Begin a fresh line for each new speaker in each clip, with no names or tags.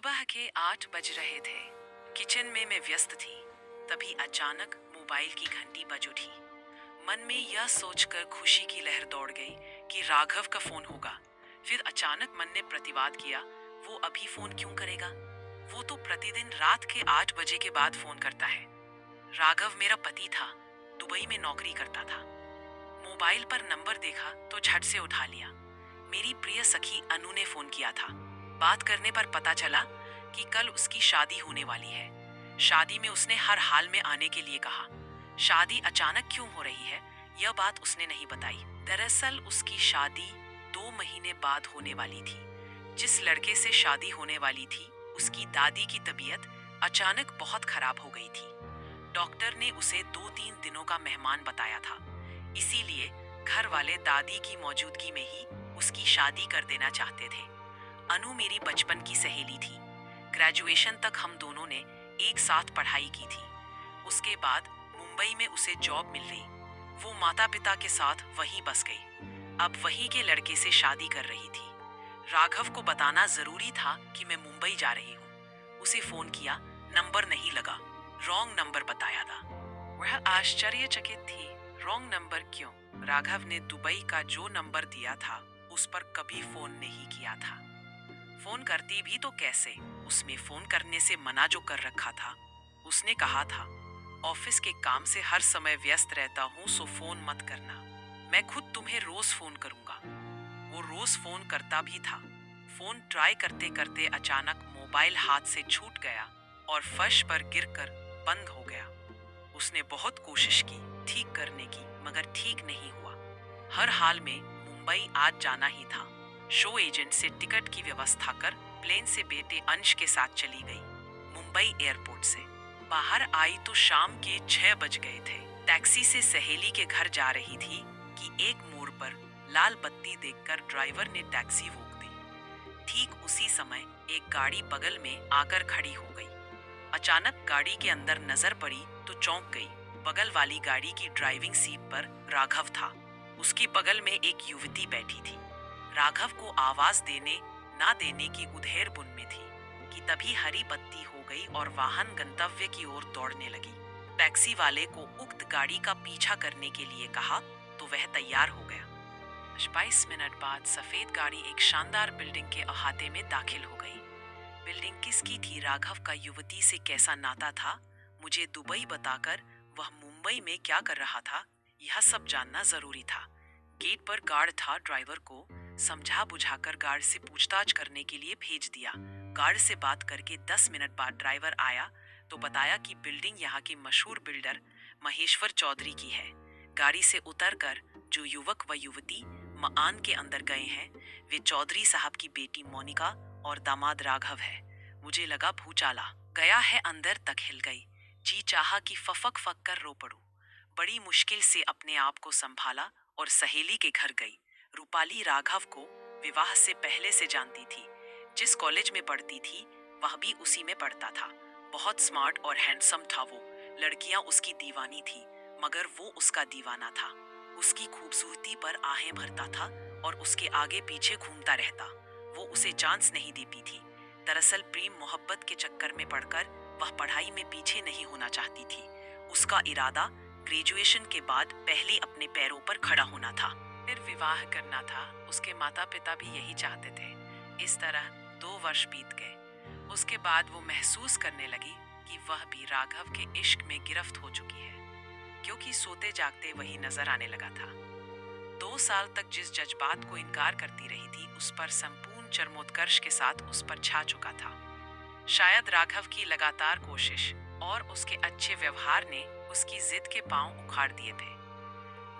सुबह के 8 बज रहे थे। किचन में मैं व्यस्त थी। तभी अचानक मोबाइल की घंटी बज उठी। मन में यह सोचकर खुशी की लहर दौड़ गई कि राघव का फोन होगा। फिर अचानक मन ने प्रतिवाद किया, वो अभी फोन क्यों करेगा? वो तो प्रतिदिन रात के 8 बजे के बाद फोन करता है। राघव मेरा पति था, दुबई में नौकरी करता था। मोबाइल पर नंबर देखा तो झट से उठा लिया। मेरी प्रिय सखी अनु ने फोन किया था। बात करने पर पता चला कि कल उसकी शादी होने वाली है। शादी में उसने हर हाल में आने के लिए कहा। शादी अचानक क्यों हो रही है, यह बात उसने नहीं बताई। दरअसल उसकी शादी 2 महीने बाद होने वाली थी। जिस लड़के से शादी होने वाली थी, उसकी दादी की तबीयत अचानक बहुत खराब हो गई थी। डॉक्टर ने उसे 2-3 दिनों का मेहमान बताया था। इसीलिए घर वाले दादी की मौजूदगी में ही उसकी शादी कर देना चाहते थे। अनु मेरी बचपन की सहेली थी। ग्रेजुएशन तक हम दोनों ने एक साथ पढ़ाई की थी। उसके बाद मुंबई में उसे जॉब मिल गई। वो माता पिता के साथ वहीं बस गई। अब वहीं के लड़के से शादी कर रही थी। राघव को बताना जरूरी था कि मैं मुंबई जा रही हूँ। उसे फोन किया, नंबर नहीं लगा, रॉन्ग नंबर बताया था। वह आश्चर्यचकित थी। रॉन्ग नंबर क्यों? राघव ने दुबई का जो नंबर दिया था उस पर कभी फोन नहीं किया था। फोन करती भी तो कैसे? उसमें फोन करने से मना जो कर रखा था। उसने कहा था, ऑफिस के काम से हर समय व्यस्त रहता हूँ, सो फोन मत करना। मैं खुद तुम्हें रोज फोन करूंगा। वो रोज फोन करता भी था। फोन ट्राई करते करते अचानक मोबाइल हाथ से छूट गया और फर्श पर गिरकर बंद हो गया। उसने बहुत कोशिश की ठीक करने की, मगर ठीक नहीं हुआ। हर हाल में मुंबई आज जाना ही था। शो एजेंट से टिकट की व्यवस्था कर प्लेन से बेटे अंश के साथ चली गई। मुंबई एयरपोर्ट से बाहर आई तो शाम के 6 बज गए थे। टैक्सी से सहेली के घर जा रही थी कि एक मोड़ पर लाल बत्ती देखकर ड्राइवर ने टैक्सी रोक दी। ठीक उसी समय एक गाड़ी बगल में आकर खड़ी हो गई। अचानक गाड़ी के अंदर नजर पड़ी तो चौंक गई। बगल वाली गाड़ी की ड्राइविंग सीट पर राघव था। उसकी बगल में एक युवती बैठी थी। राघव को आवाज देने ना देने की उधेड़ बुन में थी कि तभी हरी बत्ती हो गई और वाहन गंतव्य की ओर दौड़ने लगी। टैक्सी वाले को उक्त गाड़ी का पीछा करने के लिए कहा तो वह तैयार हो गया। 22 मिनट बाद सफेद गाड़ी एक शानदार बिल्डिंग के अहाते में दाखिल हो गई। बिल्डिंग किसकी थी, राघव का युवती से कैसा नाता था, मुझे दुबई बताकर वह मुंबई में क्या कर रहा था, यह सब जानना जरूरी था। गेट पर गार्ड था। ड्राइवर को समझा बुझाकर गार्ड से पूछताछ करने के लिए भेज दिया। गार्ड से बात करके 10 मिनट बाद ड्राइवर आया तो बताया कि बिल्डिंग यहाँ के मशहूर बिल्डर महेश्वर चौधरी की है। गाड़ी से उतरकर जो युवक व युवती मकान के अंदर गए हैं, वे चौधरी साहब की बेटी मोनिका और दामाद राघव है। मुझे लगा भूचाला गया है, अंदर तक हिल गई। जी चाहा कि फफक फक कर रो पड़ूं। बड़ी मुश्किल से अपने आप को संभाला और सहेली के घर गई। रूपाली राघव को विवाह से पहले से जानती थी। जिस कॉलेज में पढ़ती थी वह भी उसी में पढ़ता था। बहुत स्मार्ट और हैंडसम था वो। लड़कियां उसकी दीवानी थी, मगर वो उसका दीवाना था। उसकी खूबसूरती पर आहें भरता था और उसके आगे पीछे घूमता रहता। वो उसे चांस नहीं देती थी। दरअसल प्रेम मोहब्बत के चक्कर में पड़कर वह पढ़ाई में पीछे नहीं होना चाहती थी। उसका इरादा ग्रेजुएशन के बाद पहले अपने पैरों पर खड़ा होना था, फिर विवाह करना था। उसके माता पिता भी यही चाहते थे। इस तरह 2 वर्ष बीत गए। उसके बाद वो महसूस करने लगी कि वह भी राघव के इश्क में गिरफ्त हो चुकी है, क्योंकि सोते जागते वही नजर आने लगा था। 2 साल तक जिस जज्बात को इनकार करती रही थी, उस पर संपूर्ण चरमोत्कर्ष के साथ उस पर छा चुका था। शायद राघव की लगातार कोशिश और उसके अच्छे व्यवहार ने उसकी जिद के पांव उखाड़ दिए थे।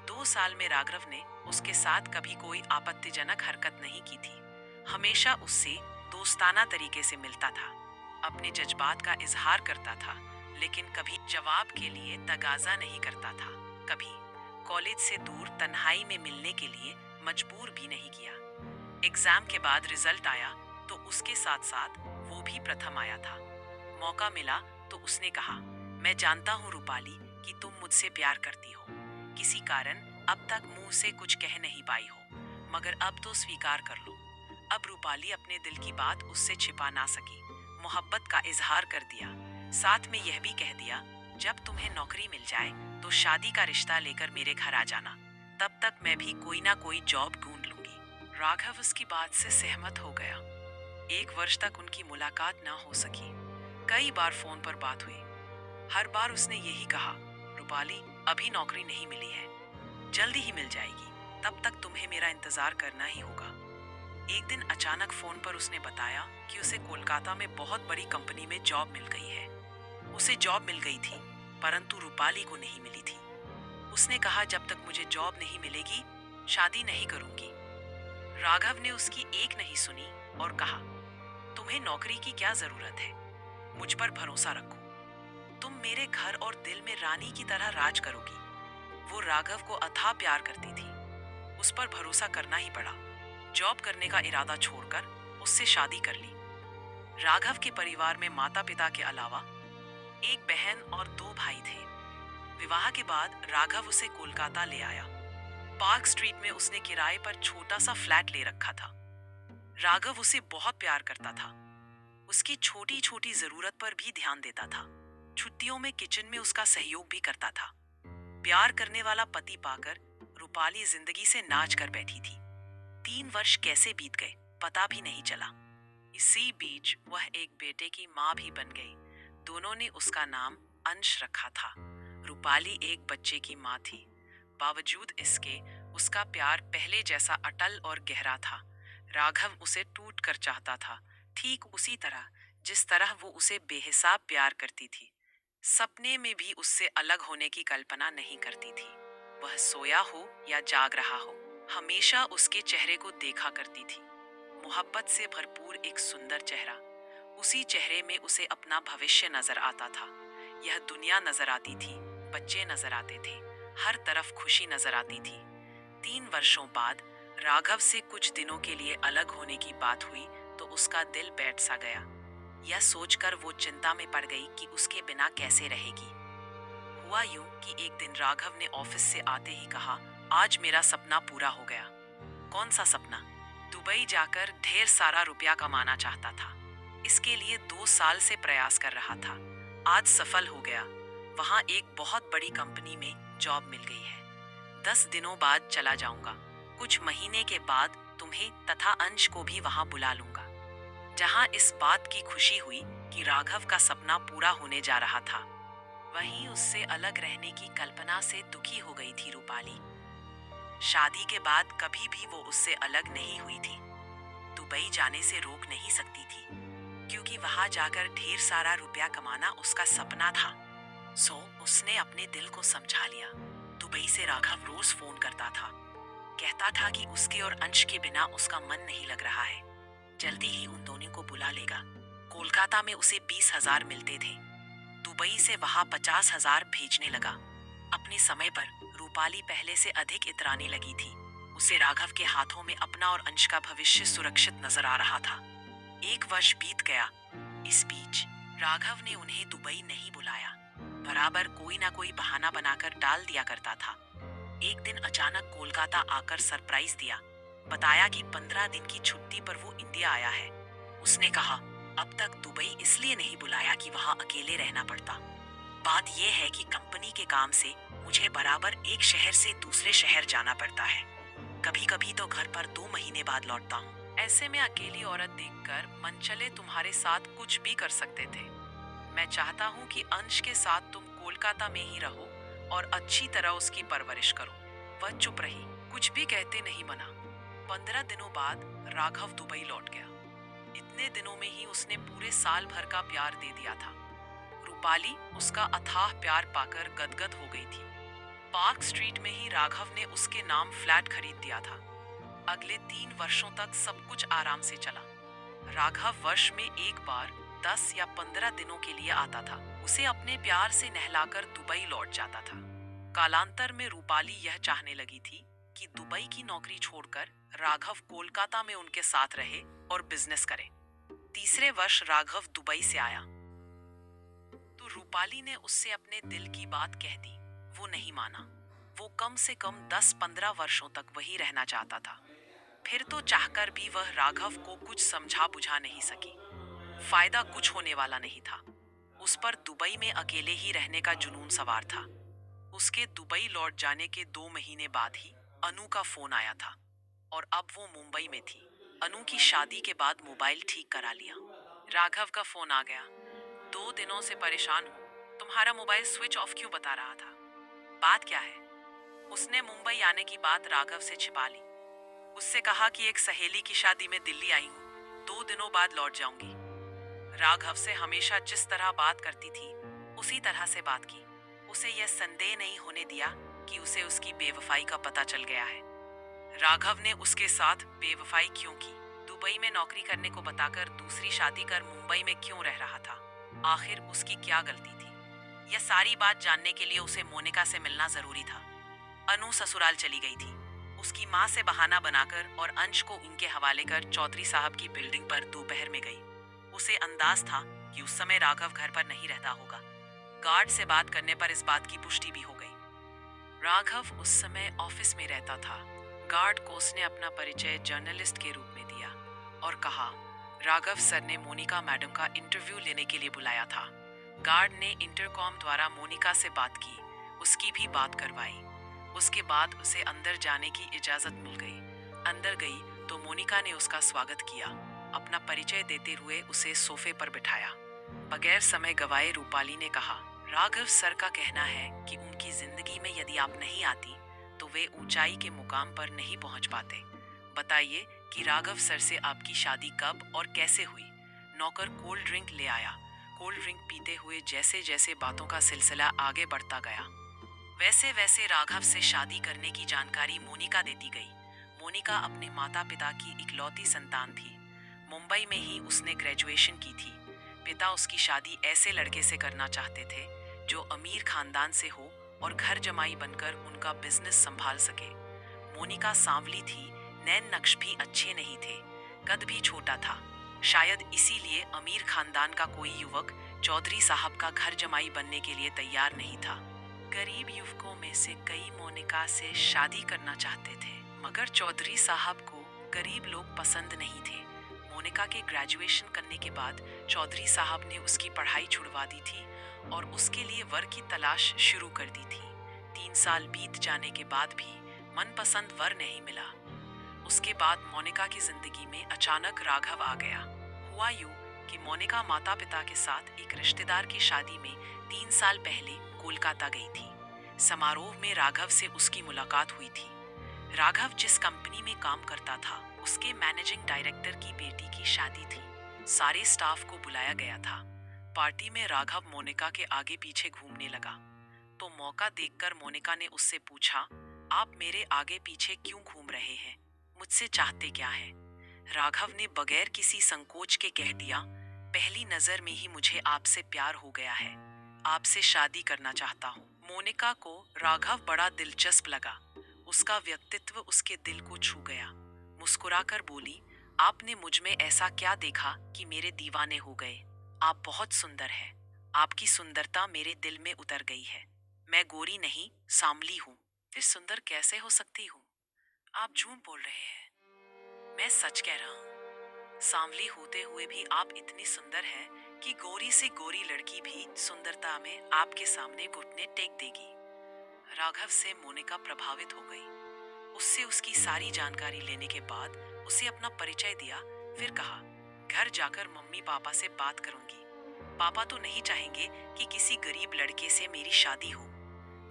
2 साल में राघव ने उसके साथ कभी कोई आपत्तिजनक हरकत नहीं की थी। हमेशा उससे दोस्ताना तरीके से मिलता था, अपने जज्बात का इजहार करता था, लेकिन कभी जवाब के लिए तगाजा नहीं करता था। कभी कॉलेज से दूर तन्हाई में मिलने के लिए मजबूर भी नहीं किया। एग्जाम के बाद रिजल्ट आया तो उसके साथ साथ वो भी प्रथम आया था। मौका मिला तो उसने कहा, मैं जानता हूँ रूपाली कि तुम मुझसे प्यार करती हो। किसी कारण अब तक मुंह से कुछ कह नहीं पाई हो, मगर अब तो स्वीकार कर लो। अब रूपाली अपने दिल की बात उससे छिपा ना सकी। मोहब्बत का इजहार कर दिया। साथ में यह भी कह दिया, जब तुम्हें नौकरी मिल जाए तो शादी का रिश्ता लेकर मेरे घर आ जाना। तब तक मैं भी कोई ना कोई जॉब ढूंढ लूंगी। राघव उसकी बात से सहमत हो गया। 1 वर्ष तक उनकी मुलाकात ना हो सकी। कई बार फोन पर बात हुई। हर बार उसने यही कहा, रूपाली, अभी नौकरी नहीं मिली है, जल्दी ही मिल जाएगी, तब तक तुम्हें मेरा इंतजार करना ही होगा। एक दिन अचानक फोन पर उसने बताया कि उसे कोलकाता में बहुत बड़ी कंपनी में जॉब मिल गई है। उसे जॉब मिल गई थी, परंतु रूपाली को नहीं मिली थी। उसने कहा, जब तक मुझे जॉब नहीं मिलेगी, शादी नहीं करूंगी। राघव ने उसकी एक नहीं सुनी और कहा, तुम्हें नौकरी की क्या जरूरत है? मुझ पर भरोसा रखो, तुम मेरे घर और दिल में रानी की तरह राज करोगी। वो राघव को अथाह प्यार करती थी। उस पर भरोसा करना ही पड़ा। जॉब करने का इरादा छोड़कर उससे शादी कर ली। राघव के परिवार में माता पिता के अलावा एक बहन और 2 भाई थे। विवाह के बाद राघव उसे कोलकाता ले आया। पार्क स्ट्रीट में उसने किराए पर छोटा सा फ्लैट ले रखा था। राघव उसे बहुत प्यार करता था। उसकी छोटी छोटी जरूरत पर भी ध्यान देता था। छुट्टियों में किचन में उसका सहयोग भी करता था। प्यार करने वाला पति पाकर रूपाली जिंदगी से नाच कर बैठी थी। 3 वर्ष कैसे बीत गए पता भी नहीं चला। इसी बीच वह एक बेटे की माँ भी बन गई। दोनों ने उसका नाम अंश रखा था। रूपाली एक बच्चे की माँ थी। बावजूद इसके उसका प्यार पहले जैसा अटल और गहरा था। राघव उसे टूट कर चाहता था, ठीक उसी तरह जिस तरह वो उसे बेहिसाब प्यार करती थी। सपने में भी उससे अलग होने की कल्पना नहीं करती थी। वह सोया हो या जाग रहा हो, हमेशा उसके चेहरे को देखा करती थी। मोहब्बत से भरपूर एक सुंदर चेहरा। उसी चेहरे में उसे अपना भविष्य नजर आता था। यह दुनिया नजर आती थी, बच्चे नजर आते थे, हर तरफ खुशी नजर आती थी। 3 वर्षों बाद राघव से कुछ दिनों के लिए अलग होने की बात हुई तो उसका दिल बैठ सा गया। यह सोचकर वो चिंता में पड़ गई कि उसके बिना कैसे रहेगी। हुआ यूं कि एक दिन राघव ने ऑफिस से आते ही कहा, आज मेरा सपना पूरा हो गया। कौन सा सपना? दुबई जाकर ढेर सारा रुपया कमाना चाहता था। इसके लिए 2 साल से प्रयास कर रहा था। आज सफल हो गया। वहां एक बहुत बड़ी कंपनी में जॉब मिल गई है। 10 दिनों बाद चला जाऊंगा। कुछ महीने के बाद तुम्हें तथा अंश को भी वहां बुला लूंगा। जहां इस बात की खुशी हुई कि राघव का सपना पूरा होने जा रहा था, वहीं उससे अलग रहने की कल्पना से दुखी हो गई थी रूपाली। शादी के बाद कभी भी वो उससे अलग नहीं हुई थी। दुबई जाने से रोक नहीं सकती थी, क्योंकि वहां जाकर ढेर सारा रुपया कमाना उसका सपना था। सो उसने अपने दिल को समझा लिया। दुबई से राघव रोज फोन करता था। कहता था कि उसके और अंश के बिना उसका मन नहीं लग रहा है। जल्दी ही उन दोनों को बुला लेगा। कोलकाता में उसे 20,000 मिलते थे। दुबई से वहां 50,000 भेजने लगा। अपने समय पर रूपाली पहले से अधिक इतराने लगी थी। उसे राघव के हाथों में अपना और अंश का भविष्य सुरक्षित नजर आ रहा था। 1 वर्ष बीत गया। इस बीच राघव ने उन्हें दुबई नहीं बुलाया। बराबर कोई ना कोई बहाना बनाकर टाल दिया करता था। एक दिन अचानक कोलकाता आकर सरप्राइज दिया। बताया कि 15 दिन की छुट्टी पर वो इंडिया आया है। उसने कहा, अब तक दुबई इसलिए नहीं बुलाया कि वहां अकेले रहना पड़ता। बात यह है कि कंपनी के काम से मुझे बराबर एक शहर से दूसरे शहर जाना पड़ता है। कभी कभी तो घर पर 2 महीने बाद लौटता हूँ। ऐसे में अकेली औरत देखकर मन चले तुम्हारे साथ कुछ भी कर सकते थे। मैं चाहता हूँ कि अंश के साथ तुम कोलकाता में ही रहो और अच्छी तरह उसकी परवरिश करो। वह चुप रही, कुछ भी कहते नहीं बना। 15 दिनों बाद राघव दुबई लौट गया। इतने दिनों में ही उसने पूरे साल भर का प्यार दे दिया था। रूपाली उसका अथाह प्यार पाकर गदगद हो गई थी। पार्क स्ट्रीट में ही राघव ने उसके नाम फ्लैट खरीद दिया था। अगले 3 वर्षों तक सब कुछ आराम से चला। राघव वर्ष में एक बार 10 या 15 दिनों के लिए आता था। उसे अपने प्यार से नहलाकर दुबई लौट जाता था। कालांतर में रूपाली यह चाहने लगी थी कि दुबई की नौकरी छोड़कर राघव कोलकाता में उनके साथ रहे और बिजनेस करे। तीसरे वर्ष राघव दुबई से आया तो रूपाली ने उससे अपने दिल की बात कह दी। वो नहीं माना। वो कम से कम 10-15 वर्षों तक वही रहना चाहता था। फिर तो चाहकर भी वह राघव को कुछ समझा बुझा नहीं सकी। फायदा कुछ होने वाला नहीं था। उस पर दुबई में अकेले ही रहने का जुनून सवार था। उसके दुबई लौट जाने के 2 महीने बाद ही अनु का फोन आया था और अब वो मुंबई में थी। अनु की शादी के बाद मोबाइल ठीक करा लिया। राघव का फोन आ गया। 2 दिनों से परेशान हूँ, तुम्हारा मोबाइल स्विच ऑफ क्यों बता रहा था? बात क्या है? उसने मुंबई आने की बात राघव से छिपा ली। उससे कहा कि एक सहेली की शादी में दिल्ली आई हूँ, 2 दिनों बाद लौट जाऊंगी। राघव से हमेशा जिस तरह बात करती थी उसी तरह से बात की। उसे यह संदेह नहीं होने दिया कि उसे उसकी बेवफाई का पता चल गया है। राघव ने उसके साथ बेवफाई क्यों की? दुबई में नौकरी करने को बताकर दूसरी शादी कर मुंबई में क्यों रह रहा था? आखिर उसकी क्या गलती थी? यह सारी बात जानने के लिए उसे मोनिका से मिलना जरूरी था। अनु ससुराल चली गई थी। उसकी माँ से बहाना बनाकर और अंश को उनके हवाले कर चौधरी साहब की बिल्डिंग पर दोपहर में गई। उसे अंदाज था कि उस समय राघव घर पर नहीं रहता होगा। गार्ड से बात करने पर इस बात की पुष्टि भी हो गई। राघव उस समय ऑफिस में रहता था। गार्ड को उसने अपना परिचय जर्नलिस्ट के रूप में दिया और कहा, राघव सर ने मोनिका मैडम का इंटरव्यू लेने के लिए बुलाया था। गार्ड ने इंटरकॉम द्वारा मोनिका से बात की, उसकी भी बात करवाई। उसके बाद उसे अंदर जाने की इजाजत मिल गई। अंदर गई तो मोनिका ने उसका स्वागत किया। अपना परिचय देते हुए उसे सोफे पर बिठाया। बगैर समय गवाए रूपाली ने कहा, राघव सर का कहना है कि उनकी जिंदगी में यदि आप नहीं आती तो वे ऊंचाई के मुकाम पर नहीं पहुंच पाते। बताइए कि राघव सर से आपकी शादी कब और कैसे हुई? नौकर कोल्ड ड्रिंक ले आया। कोल्ड ड्रिंक पीते हुए जैसे जैसे बातों का सिलसिला आगे बढ़ता गया, वैसे वैसे राघव से शादी करने की जानकारी मोनिका देती गई। मोनिका अपने माता पिता की इकलौती संतान थी। मुंबई में ही उसने ग्रेजुएशन की थी। पिता उसकी शादी ऐसे लड़के से करना चाहते थे जो अमीर खानदान से हो और घर जमाई बनकर उनका बिजनेस संभाल सके। मोनिका सांवली थी, नैन नक्श भी अच्छे नहीं थे, कद भी छोटा था। शायद इसीलिए अमीर खानदान का कोई युवक चौधरी साहब का घर जमाई बनने के लिए तैयार नहीं था। गरीब युवकों में से कई मोनिका से शादी करना चाहते थे, मगर चौधरी साहब को गरीब लोग पसंद नहीं थे। मोनिका के ग्रेजुएशन करने के बाद चौधरी साहब ने उसकी पढ़ाई छुड़वा दी थी और उसके लिए वर की तलाश शुरू कर दी थी। 3 साल बीत जाने के बाद भी मनपसंद वर नहीं मिला। उसके बाद मोनिका की जिंदगी में अचानक राघव आ गया। हुआ यूं कि मोनिका माता पिता के साथ एक रिश्तेदार की शादी में 3 साल पहले कोलकाता गई थी। समारोह में राघव से उसकी मुलाकात हुई थी। राघव जिस कंपनी में काम करता था उसके मैनेजिंग डायरेक्टर की बेटी की शादी थी। सारे स्टाफ को बुलाया गया था। पार्टी में राघव मोनिका के आगे पीछे घूमने लगा तो मौका देखकर मोनिका ने उससे पूछा, आप मेरे आगे पीछे क्यों घूम रहे हैं? मुझसे चाहते क्या है? राघव ने बगैर किसी संकोच के कह दिया, पहली नजर में ही मुझे आपसे प्यार हो गया है, आपसे शादी करना चाहता हूँ। मोनिका को राघव बड़ा दिलचस्प लगा। उसका व्यक्तित्व उसके दिल को छू गया। मुस्कुराकर बोली, आपने मुझ में ऐसा क्या देखा कि मेरे दीवाने हो गए? आप बहुत सुंदर हैं। आपकी सुंदरता मेरे दिल में उतर गई है। मैं गोरी नहीं, सांवली हूँ। फिर सुंदर कैसे हो सकती हूँ? आप झूठ बोल रहे हैं। मैं सच कह रहा हूँ। सांवली होते हुए भी आप इतनी सुंदर हैं कि गोरी से गोरी लड़की भी सुंदरता में आपके सामने घुटने टेक देगी। राघव से मोनिका प्रभावित हो गई। उससे उसकी सारी जानकारी लेने के बाद उसे अपना परिचय दिया। फिर कहा, घर जाकर मम्मी पापा से बात करूंगी। पापा तो नहीं चाहेंगे कि किसी गरीब लड़के से मेरी शादी हो।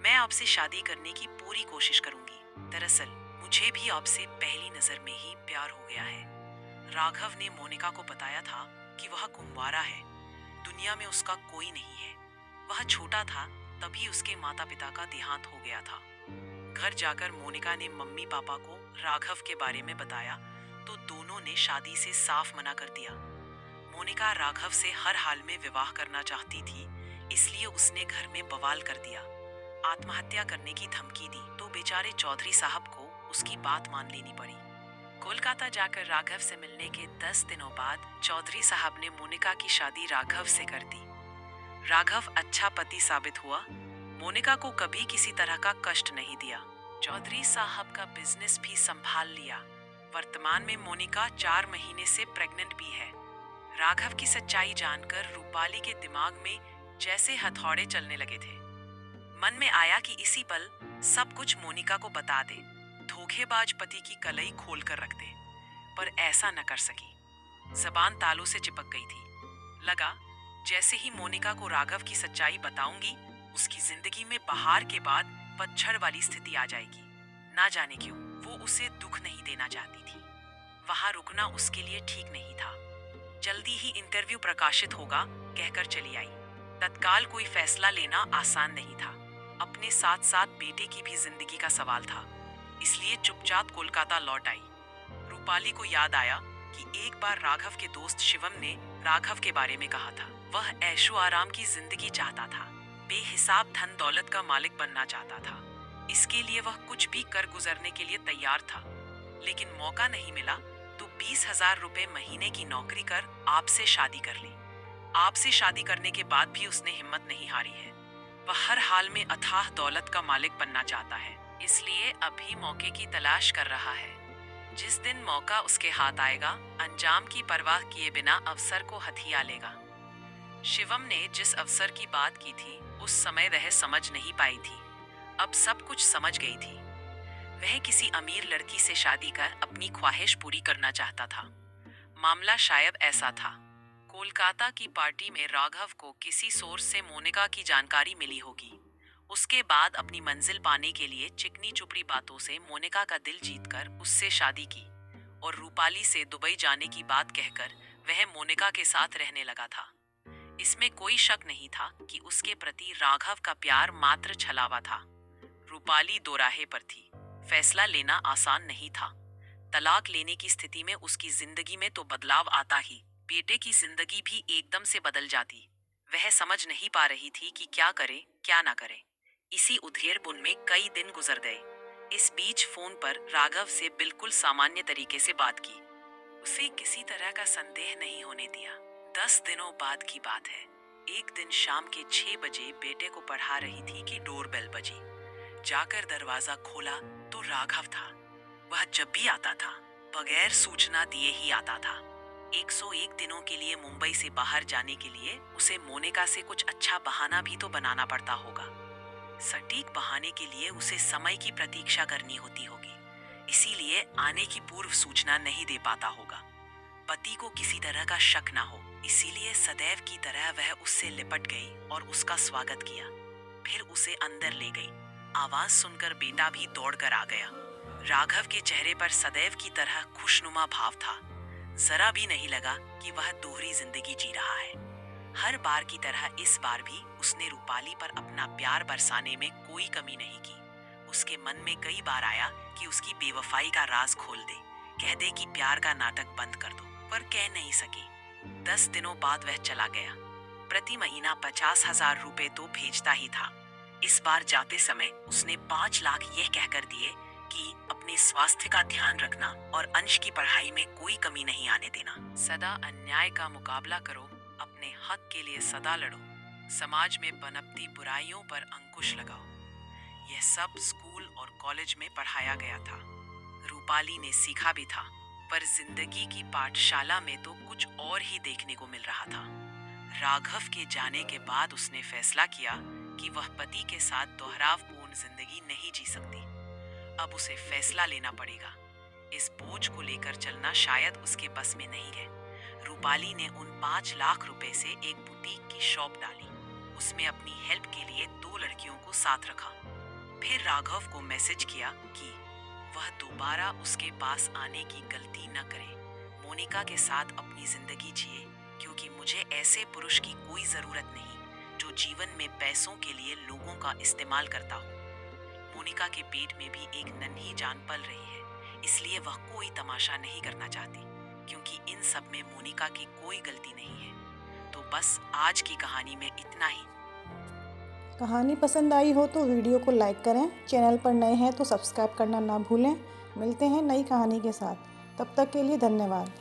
मैं आपसे शादी करने की पूरी कोशिश करूंगी। दरअसल मुझे भी आपसे पहली नजर में ही प्यार हो गया है। राघव ने मोनिका को बताया था कि वह कुंवारा है, दुनिया में उसका कोई नहीं है। वह छोटा था तभी उसके माता पिता का देहांत हो गया था। घर जाकर मोनिका ने मम्मी पापा को राघव के बारे में बताया तो दोनों ने शादी से साफ मना कर दिया। मोनिका राघव से हर हाल में विवाह करना चाहती थी, इसलिए उसने घर में बवाल कर दिया। आत्महत्या करने की धमकी दी तो बेचारे चौधरी साहब को उसकी बात मान लेनी पड़ी। कोलकाता जाकर राघव से मिलने के 10 दिनों बाद चौधरी साहब ने मोनिका की शादी राघव से कर दी। राघव अच्छा पति साबित हुआ। मोनिका को कभी किसी तरह का कष्ट नहीं दिया। चौधरी साहब का बिजनेस भी संभाल लिया। वर्तमान में मोनिका 4 महीने से प्रेग्नेंट भी है। राघव की सच्चाई जानकर रूपाली के दिमाग में जैसे हथौड़े चलने लगे थे। मन में आया कि इसी पल सब कुछ मोनिका को बता दे, धोखेबाज पति की कलई खोल कर रख दे, पर ऐसा न कर सकी। जबान तालू से चिपक गई थी। लगा जैसे ही मोनिका को राघव की सच्चाई बताऊंगी, उसकी जिंदगी में बहार के बाद पतझड़ वाली स्थिति आ जाएगी। ना जाने क्यों वो उसे दुख नहीं देना चाहती थी। वहां रुकना उसके लिए ठीक नहीं था। जल्दी ही इंटरव्यू प्रकाशित होगा कहकर चली आई। तत्काल कोई फैसला लेना आसान नहीं था। अपने साथ साथ बेटे की भी जिंदगी का सवाल था, इसलिए चुपचाप कोलकाता लौट आई। रूपाली को याद आया कि एक बार राघव के दोस्त शिवम ने राघव के बारे में कहा था। वह ऐशो आराम की जिंदगी चाहता था, बेहिसाब धन दौलत का मालिक बनना चाहता था। इसके लिए वह कुछ भी कर गुजरने के लिए तैयार था, लेकिन मौका नहीं मिला तो 20,000 रुपए महीने की नौकरी कर आपसे शादी कर ली। आपसे शादी करने के बाद भी उसने हिम्मत नहीं हारी है। वह हर हाल में अथाह दौलत का मालिक बनना चाहता है, इसलिए अभी मौके की तलाश कर रहा है। जिस दिन मौका उसके हाथ आएगा, अंजाम की परवाह किए बिना अवसर को हथिया लेगा। शिवम ने जिस अवसर की बात की थी, उस समय वह समझ नहीं पाई थी। अब सब कुछ समझ गई थी। वह किसी अमीर लड़की से शादी कर अपनी ख्वाहिश पूरी करना चाहता था। मामला शायद ऐसा था। कोलकाता की पार्टी में राघव को किसी सोर्स से मोनिका की जानकारी मिली होगी। उसके बाद अपनी मंजिल पाने के लिए चिकनी चुपड़ी बातों से मोनिका का दिल जीतकर उससे शादी की और रूपाली से दुबई जाने की बात कहकर वह मोनिका के साथ रहने लगा था। इसमें कोई शक नहीं था कि उसके प्रति राघव का प्यार मात्र छलावा था। रूपाली दोराहे पर थी। फैसला लेना आसान नहीं था। तलाक लेने की स्थिति में उसकी जिंदगी में तो बदलाव आता ही, बेटे की जिंदगी भी एकदम से बदल जाती। वह समझ नहीं पा रही थी कि क्या करे क्या ना करे। इसी उधेड़-बुन में कई दिन गुजर गए। इस बीच फोन पर राघव से बिल्कुल सामान्य तरीके से बात की। उसे किसी तरह का संदेह नहीं होने दिया। 10 दिनों बाद की बात है। एक दिन शाम के 6 बजे बेटे को पढ़ा रही थी कि डोरबेल बजी। जाकर दरवाजा खोला तो राघव था। वह जब भी आता था बगैर सूचना दिए ही आता था। 101 दिनों के लिए मुंबई से बाहर जाने के लिए उसे मोनिका से कुछ अच्छा बहाना भी तो बनाना पड़ता होगा। सटीक बहाने के लिए उसे समय की प्रतीक्षा करनी होती होगी, इसीलिए आने की पूर्व सूचना नहीं दे पाता होगा। पति को किसी तरह का शक ना हो, इसीलिए सदैव की तरह वह उससे लिपट गई और उसका स्वागत किया। फिर उसे अंदर ले गई। आवाज सुनकर बेटा भी दौड़कर आ गया। राघव के चेहरे पर सदैव की तरह खुशनुमा भाव था। जरा भी नहीं लगा कि वह दोहरी जिंदगी जी रहा है। हर बार की तरह इस बार भी उसने रूपाली पर अपना प्यार बरसाने में कोई कमी नहीं की। उसके मन में कई बार आया कि उसकी बेवफाई का राज खोल दे, कह दे कि प्यार का नाटक बंद कर दो, पर कह नहीं सकी। 10 दिनों बाद वह चला गया। प्रति महीना 50,000 रुपए तो भेजता ही था। इस बार जाते समय उसने 5 लाख यह कहकर दिए कि अपने स्वास्थ्य का ध्यान रखना और अंश की पढ़ाई में कोई कमी नहीं आने देना। सदा अन्याय का मुकाबला करो, अपने हक के लिए सदा लड़ो, समाज में पनपती बुराइयों पर अंकुश लगाओ। यह सब स्कूल और कॉलेज में पढ़ाया गया था। रूपाली ने सीखा भी था, पर जिंदगी की पाठशाला में तो कुछ और ही देखने को मिल रहा था। राघव के जाने के बाद उसने फैसला किया कि वह पति के साथ दोहरावपूर्ण जिंदगी नहीं जी सकती। अब उसे फैसला लेना पड़ेगा। इस बोझ को लेकर चलना शायद उसके बस में नहीं है। रूपाली ने उन 5 लाख रुपए से एक बुटीक की शॉप डाली। उसमें अपनी हेल्प के लिए 2 लड़कियों को साथ रखा। फिर राघव को मैसेज किया कि वह दोबारा उसके पास आने की गलती न करे। मोनिका के साथ अपनी जिंदगी जिए, क्योंकि मुझे ऐसे पुरुष की कोई जरूरत नहीं जो जीवन में पैसों के लिए लोगों का इस्तेमाल करता हो। मोनिका के पेट में भी एक नन्ही जान पल रही है, इसलिए वह कोई तमाशा नहीं करना चाहती, क्योंकि इन सब में मोनिका की कोई गलती नहीं है। तो बस आज की कहानी में इतना ही।
कहानी पसंद आई हो तो वीडियो को लाइक करें, चैनल पर नए हैं तो सब्सक्राइब करना ना भूलें। मिलते हैं नई कहानी के साथ, तब तक के लिए धन्यवाद।